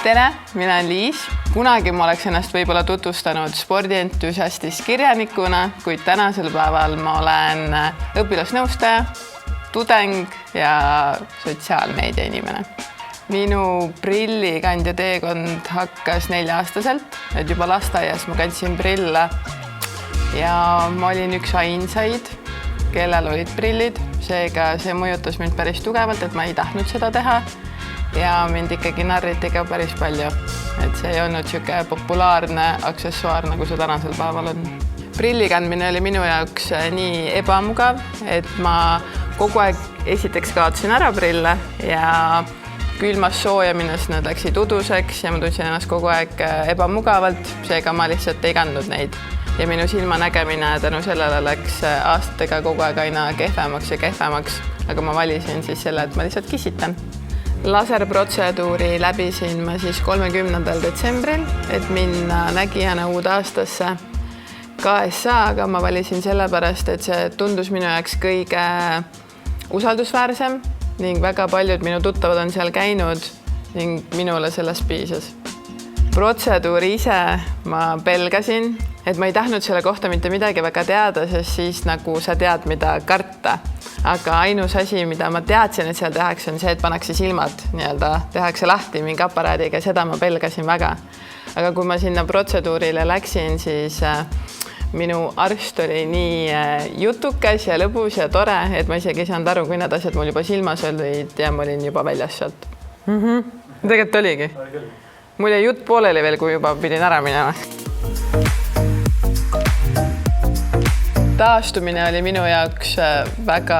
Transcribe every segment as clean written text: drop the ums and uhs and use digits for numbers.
tere, mina olen Liis. Kunagi ma oleks ennast võib-olla tutvustanud spordientusiastist kirjanikuna, kuid tänasel päeval ma olen õpilasnõustaja, tudeng ja sotsiaalmeedia inimene. Minu prillikandja teekond hakkas 4-aastaselt, et juba lasteaias ma kandsin prille ja ma olin üks ainsaid, kellel olid prillid, seega see mõjutas mind päris tugevalt, et ma ei tahtnud seda teha ja mind ikkagi narriti ka päris palju, et see ei olnud siuke populaarne aksessuaar, nagu see tänasel päeval on. Prilli kandmine oli minu jaoks nii ebamugav, et ma kogu aeg esiteks kaotasin ära prille ja külmas sooja minnes nad läksid uduseks ja ma tundsin ennast kogu aeg ebamugavalt, seega ma lihtsalt ei kandnud neid. Ja minu silma nägemine tänu sellele läks aastatega kogu aeg aina kehvemaks ja kehvemaks, aga ma valisin siis selle, et ma lihtsalt kisitan. Laserprotseduuri läbisin ma siis 30. detsembril, et minna nägijana uude aastasse KSA-ga. Ma valisin sellepärast, et see tundus minu jaoks kõige usaldusväärsem ning väga paljud minu tuttavad on seal käinud ning minule sellest piisas. Protseduuri ise ma pelgasin, et ma ei tahtnud selle kohta mitte midagi väga teada, sest siis nagu sa tead, mida karta. Aga ainus asi, mida ma teadsin, et seal tehakse, on see, et pannakse silmad, tehakse lahti mingi aparaadiga, seda ma pelgasin väga. Aga kui ma sinna protseduurile läksin, siis minu arst oli nii jutukas ja lõbus ja tore, et ma isegi ei saanud aru, kui need asjad mul juba silmas olid ja ma olin juba väljas sealt. Tegelikult oligi. Mul jäi jutt pooleli veel, kui juba pidin ära minema. Taastumine oli minu jaoks väga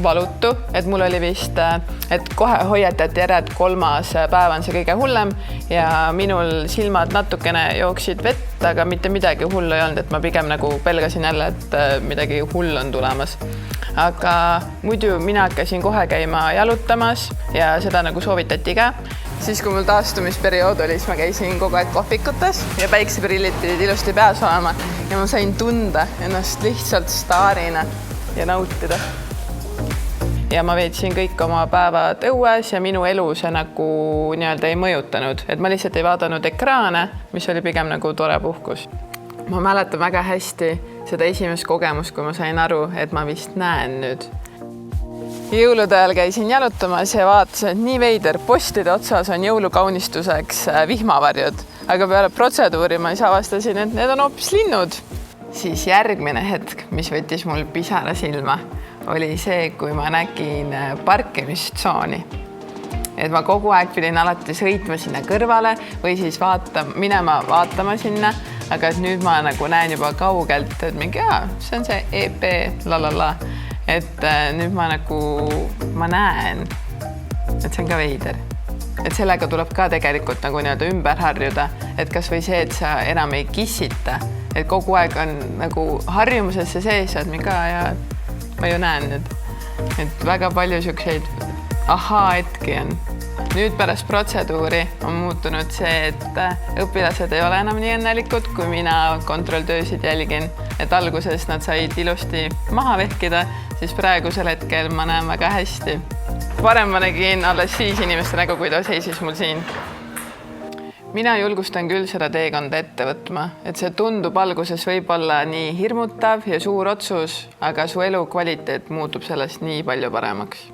valutu, et mul oli vist, et kohe hoiatati ära, et 3. päev on see kõige hullem ja minul silmad natukene jooksid vett, aga mitte midagi hullu ei olnud, et ma pigem nagu pelgasin jälle, et midagi hull on tulemas. Aga muidu mina hakkasin kohe käima jalutamas ja seda nagu soovitati ka. Siis kui mul taastumisperiood oli, siis ma käisin kogu aeg kohvikutes ja päikseprillid pidid ilusti peas olema ja ma sain tunda ennast lihtsalt staarina ja nautida. Ja ma veetsin kõik oma päevad õues ja minu elu see nagu ei mõjutanud, et ma lihtsalt ei vaadanud ekraane, mis oli pigem nagu tore puhkus. Ma mäletan väga hästi seda esimest kogemust, kui ma sain aru, et ma vist näen nüüd. Jõulude ajal käisin jalutamas ja vaatasin, et nii veider, postide otsas on jõulukaunistuseks vihmavarjud, aga peale protseduuri ma avastasin, et need on hoopis linnud. Siis järgmine hetk, mis võttis mul pisara silma, oli see, kui ma nägin parkimistsooni. Et ma kogu aeg pidin alati sõitma sinna kõrvale või siis minema vaatama sinna, aga et nüüd ma nagu näen juba kaugelt, et mingi, see on see EP, lalala. Et nüüd ma näen, et see on ka veider. Et sellega tuleb ka tegelikult nagu ümber harjuda, et kas või see, et sa enam ei kissita, et kogu aeg on nagu harjumusesse sees, et ja ma ju näen nüüd. Et väga palju siukseid ahaa-hetki on. Nüüd pärast protseduuri on muutunud see, et õpilased ei ole enam nii õnnelikud, kui mina kontrolltöösid jälgin. Et alguses nad said ilusti maha vehkida, siis praegusel hetkel ma näen väga hästi. Varem ma nägin alles siis inimeste nägu, kui ta seisis mul siin. Mina julgustan küll seda teekonda ette võtma, et see tundub alguses võib olla nii hirmutav ja suur otsus, aga su elu kvaliteet muutub sellest nii palju paremaks.